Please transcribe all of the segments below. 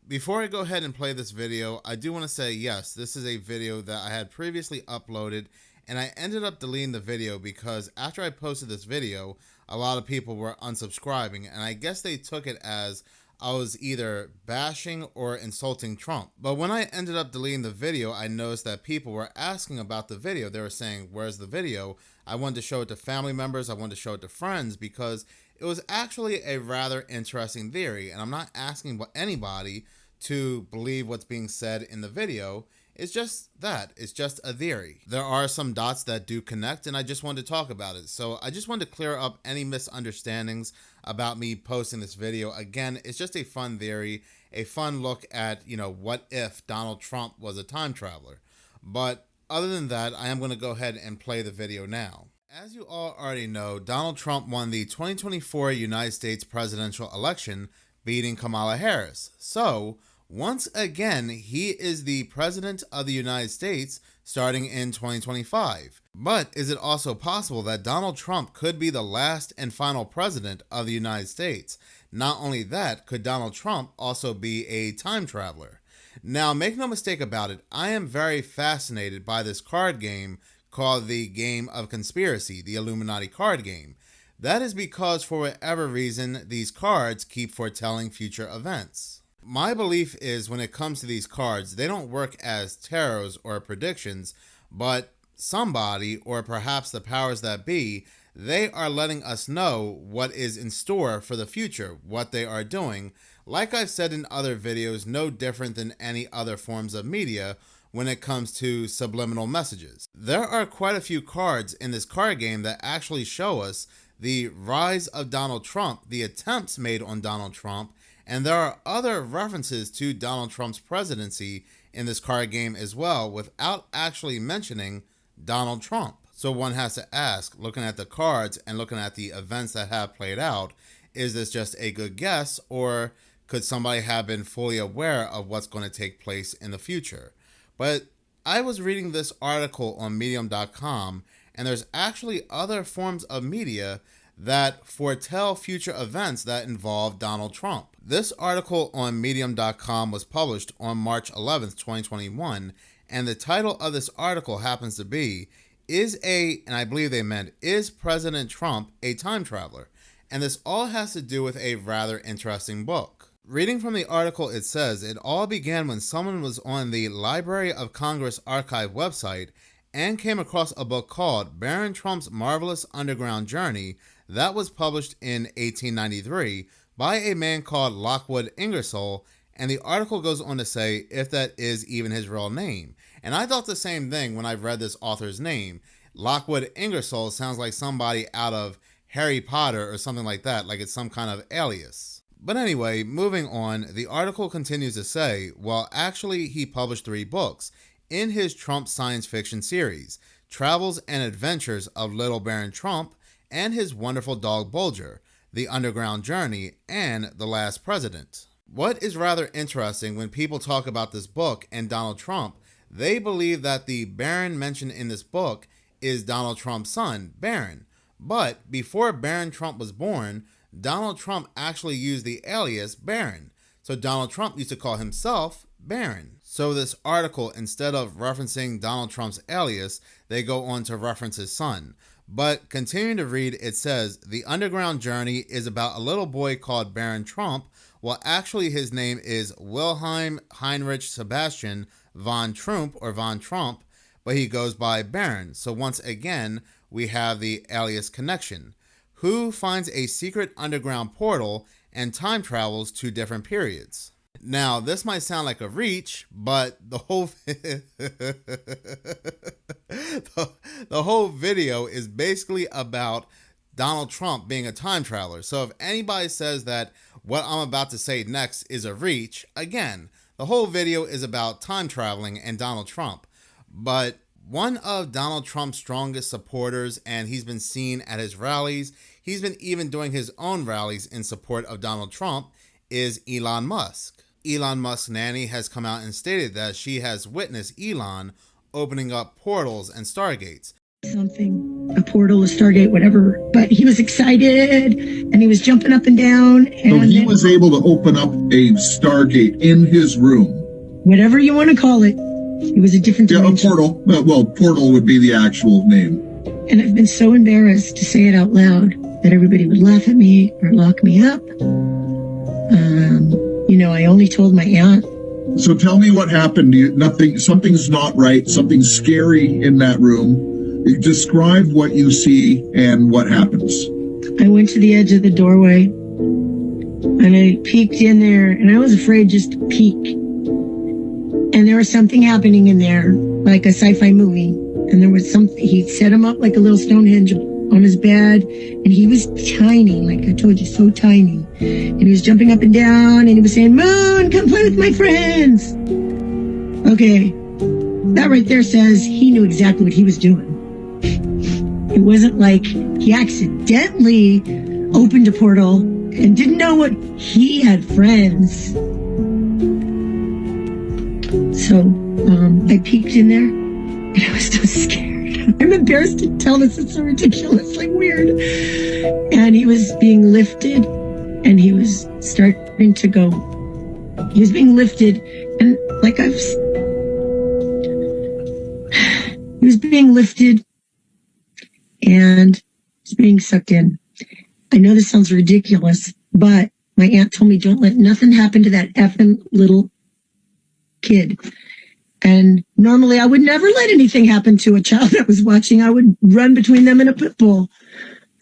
Before I go ahead and play this video, I do want to say yes, this is a video that I had previously uploaded, and I ended up deleting the video because after I posted this video, a lot of people were unsubscribing, and I guess they took it as I was either bashing or insulting Trump. But when I ended up deleting the video, I noticed that people were asking about the video. They were saying, where's the video? I wanted to show it to family members, I wanted to show it to friends, because it was actually a rather interesting theory, and I'm not asking anybody to believe what's being said in the video. It's just that. It's just a theory. There are some dots that do connect, and I just wanted to talk about it. So I just wanted to clear up any misunderstandings about me posting this video. Again, it's just a fun theory, a fun look at, what if Donald Trump was a time traveler. But other than that, I am going to go ahead and play the video now. As you all already know, Donald Trump won the 2024 United States presidential election, beating Kamala Harris. So, once again, he is the president of the United States starting in 2025. But is it also possible that Donald Trump could be the last and final president of the United States? Not only that, could Donald Trump also be a time traveler? Now, make no mistake about it, I am very fascinated by this card game called the Game of Conspiracy, the Illuminati card game. That is because for whatever reason, these cards keep foretelling future events. My belief is when it comes to these cards, they don't work as tarots or predictions, but somebody, or perhaps the powers that be, they are letting us know what is in store for the future, what they are doing. Like I've said in other videos, no different than any other forms of media when it comes to subliminal messages. There are quite a few cards in this card game that actually show us the rise of Donald Trump, the attempts made on Donald Trump, and there are other references to Donald Trump's presidency in this card game as well, without actually mentioning Donald Trump. So one has to ask, looking at the cards and looking at the events that have played out, is this just a good guess, or could somebody have been fully aware of what's going to take place in the future? But I was reading this article on medium.com, and there's actually other forms of media that foretell future events that involve Donald Trump. This article on medium.com was published on March 11th, 2021, and the title of this article happens to be, and I believe they meant, is President Trump a time traveler? And this all has to do with a rather interesting book. Reading from the article, it says, it all began when someone was on the Library of Congress archive website and came across a book called Baron Trump's Marvelous Underground Journey that was published in 1893 by a man called Lockwood Ingersoll, and the article goes on to say if that is even his real name. And I thought the same thing when I read this author's name. Lockwood Ingersoll sounds like somebody out of Harry Potter or something like that, like it's some kind of alias. But anyway, moving on, the article continues to say, well, actually, he published 3 books in his Trump science fiction series, Travels and Adventures of Little Baron Trump and His Wonderful Dog Bulger, The Underground Journey, and The Last President. What is rather interesting when people talk about this book and Donald Trump, they believe that the Baron mentioned in this book is Donald Trump's son, Barron. But before Baron Trump was born, Donald Trump actually used the alias Barron. So Donald Trump used to call himself Barron. So this article, instead of referencing Donald Trump's alias, they go on to reference his son. But continuing to read, it says, the Underground Journey is about a little boy called Baron Trump. Well, actually his name is Wilhelm Heinrich Sebastian von Trump, or von Trump, but he goes by Baron. So once again, we have the alias connection. Who finds a secret underground portal and time travels to different periods. Now, this might sound like a reach, but the whole video is basically about Donald Trump being a time traveler. So if anybody says that what I'm about to say next is a reach, again, the whole video is about time traveling and Donald Trump. But one of Donald Trump's strongest supporters, and he's been seen at his rallies, he's been even doing his own rallies in support of Donald Trump, is Elon Musk. Elon Musk's nanny has come out and stated that she has witnessed Elon opening up portals and stargates. something, a portal, a Stargate, whatever. But he was excited and he was jumping up and down. And so he was able to open up a Stargate in his room. Whatever you want to call it. It was a different dimension. Yeah, a portal. Well, portal would be the actual name. And I've been so embarrassed to say it out loud that everybody would laugh at me or lock me up. I only told my aunt. So tell me what happened. Something's not right. Something's scary in that room. Describe what you see and what happens. I went to the edge of the doorway and I peeked in there, and I was afraid just to peek. And there was something happening in there, like a sci-fi movie. And there was something, he set him up like a little Stonehenge on his bed, and he was tiny, like I told you, so tiny. And he was jumping up and down, and he was saying, "Moon, come play with my friends." Okay, that right there says he knew exactly what he was doing. It wasn't like he accidentally opened a portal and didn't know what he had friends. So I peeked in there, and I was so scared. I'm embarrassed to tell this. It's so ridiculously weird. And he was being lifted, and he was starting to go. He was being lifted, and he was being lifted, and he's being sucked in. I know this sounds ridiculous, but my aunt told me, don't let nothing happen to that effing little kid. And normally I would never let anything happen to a child that was watching. I would run between them and a pit bull.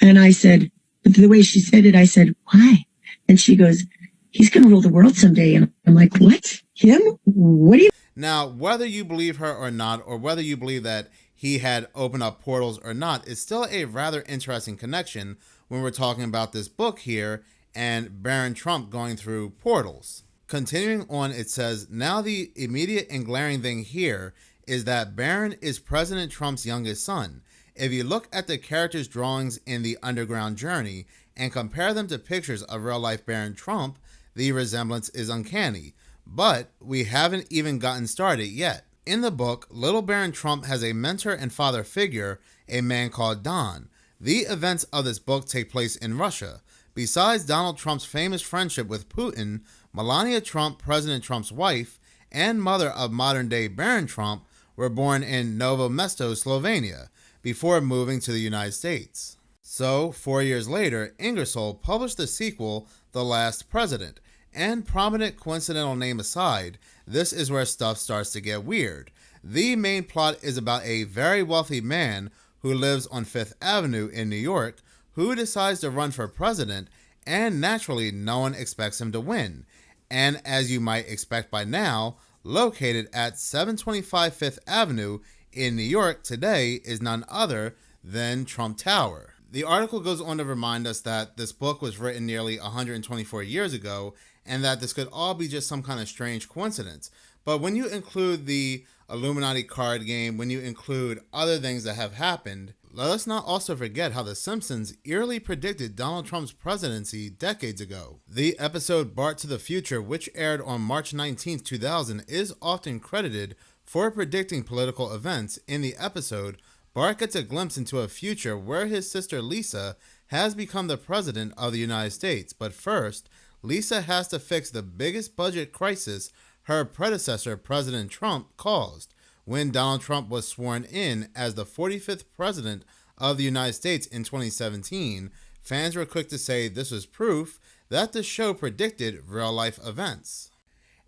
And I said, but the way she said it, I said, why? And she goes, he's going to rule the world someday. And I'm like, what? Him? What do you? Now, whether you believe her or not, or whether you believe that he had opened up portals or not, is still a rather interesting connection when we're talking about this book here and Baron Trump going through portals. Continuing on, it says, now the immediate and glaring thing here is that Baron is President Trump's youngest son. If you look at the characters' drawings in The Underground Journey and compare them to pictures of real-life Baron Trump, the resemblance is uncanny. But we haven't even gotten started yet. In the book, little Baron Trump has a mentor and father figure, a man called Don. The events of this book take place in Russia. Besides Donald Trump's famous friendship with Putin, Melania Trump, President Trump's wife, and mother of modern-day Baron Trump, were born in Novo Mesto, Slovenia, before moving to the United States. So, 4 years later, Ingersoll published the sequel, The Last President, and prominent coincidental name aside, this is where stuff starts to get weird. The main plot is about a very wealthy man who lives on Fifth Avenue in New York, who decides to run for president, and naturally no one expects him to win. And as you might expect by now, located at 725 Fifth Avenue in New York today is none other than Trump Tower. The article goes on to remind us that this book was written nearly 124 years ago, and that this could all be just some kind of strange coincidence. But when you include the Illuminati card game, when you include other things that have happened, let us not also forget how The Simpsons eerily predicted Donald Trump's presidency decades ago. The episode Bart to the Future, which aired on March 19, 2000, is often credited for predicting political events. In the episode, Bart gets a glimpse into a future where his sister Lisa has become the president of the United States. But first, Lisa has to fix the biggest budget crisis her predecessor, President Trump, caused. When Donald Trump was sworn in as the 45th president of the United States in 2017, fans were quick to say this was proof that the show predicted real-life events.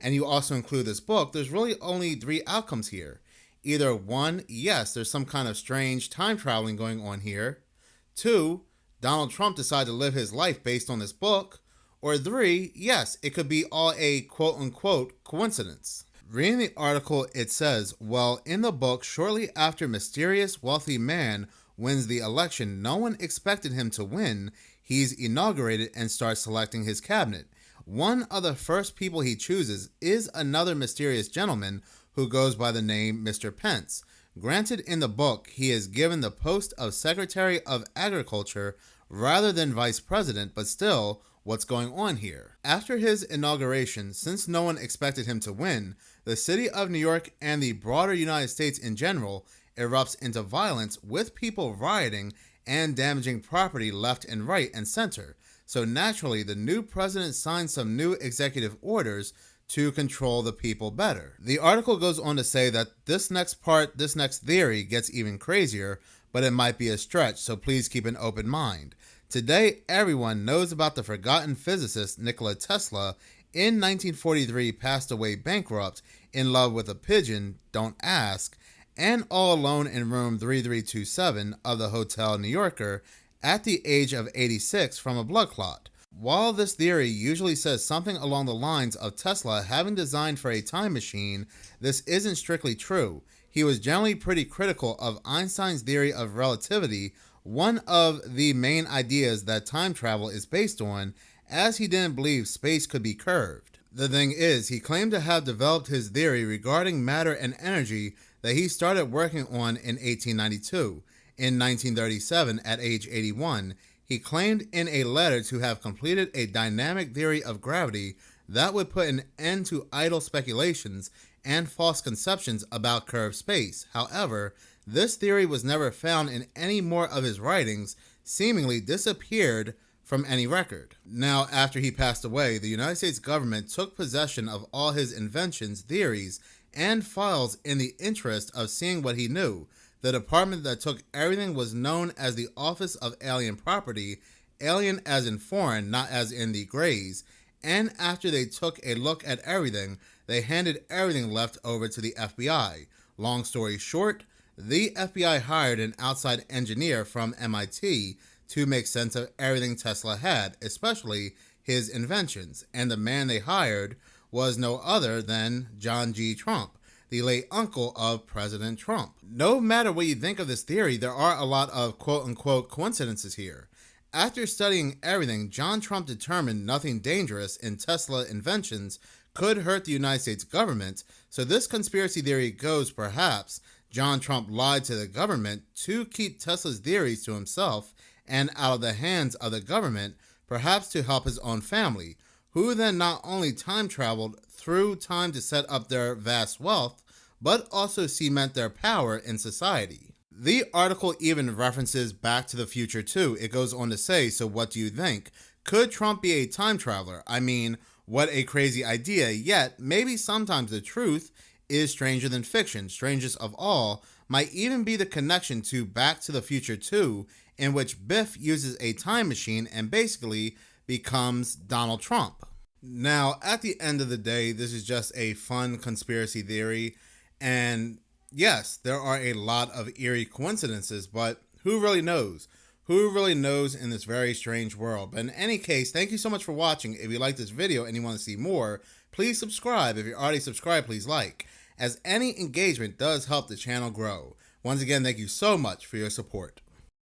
And you also include this book, there's really only three outcomes here. Either one, yes, there's some kind of strange time traveling going on here. Two, Donald Trump decided to live his life based on this book. Or three, yes, it could be all a quote-unquote coincidence. Reading the article, it says, well, in the book, shortly after mysterious wealthy man wins the election no one expected him to win, he's inaugurated and starts selecting his cabinet. One of the first people he chooses is another mysterious gentleman who goes by the name Mr. Pence. Granted, in the book, he is given the post of Secretary of Agriculture rather than Vice President, but still, what's going on here? After his inauguration, since no one expected him to win, the city of New York and the broader United States in general erupts into violence with people rioting and damaging property left and right and center. So naturally, the new president signed some new executive orders to control the people better. The article goes on to say that this next theory gets even crazier, but it might be a stretch, so please keep an open mind. Today, everyone knows about the forgotten physicist Nikola Tesla. In 1943, passed away bankrupt, in love with a pigeon, don't ask, and all alone in room 3327 of the Hotel New Yorker at the age of 86 from a blood clot. While this theory usually says something along the lines of Tesla having designed for a time machine, this isn't strictly true. He was generally pretty critical of Einstein's theory of relativity, one of the main ideas that time travel is based on, as he didn't believe space could be curved. The thing is, he claimed to have developed his theory regarding matter and energy that he started working on in 1892. In 1937, at age 81, he claimed in a letter to have completed a dynamic theory of gravity that would put an end to idle speculations and false conceptions about curved space. However, this theory was never found in any more of his writings, seemingly disappeared from any record. Now, after he passed away, the United States government took possession of all his inventions, theories, and files in the interest of seeing what he knew. The department that took everything was known as the Office of Alien Property, alien as in foreign, not as in the Greys, and after they took a look at everything, they handed everything left over to the FBI. Long story short, the FBI hired an outside engineer from MIT to make sense of everything Tesla had, especially his inventions, and the man they hired was no other than John G. Trump, the late uncle of President Trump. No matter what you think of this theory, there are a lot of quote-unquote coincidences here. After studying everything, John Trump determined nothing dangerous in Tesla inventions could hurt the United States government, so this conspiracy theory goes perhaps John Trump lied to the government to keep Tesla's theories to himself and out of the hands of the government, perhaps to help his own family, who then not only time traveled through time to set up their vast wealth, but also cement their power in society. The article even references Back to the Future too. It goes on to say, so what do you think? Could Trump be a time traveler? I mean, what a crazy idea, yet maybe sometimes the truth is stranger than fiction. Strangest of all might even be the connection to Back to the Future 2, in which Biff uses a time machine and basically becomes Donald Trump. Now, at the end of the day, this is just a fun conspiracy theory, and yes, there are a lot of eerie coincidences, but who really knows? Who really knows in this very strange world? But in any case, thank you so much for watching. If you like this video and you want to see more, please subscribe. If you're already subscribed, please like, as any engagement does help the channel grow. Once again, thank you so much for your support.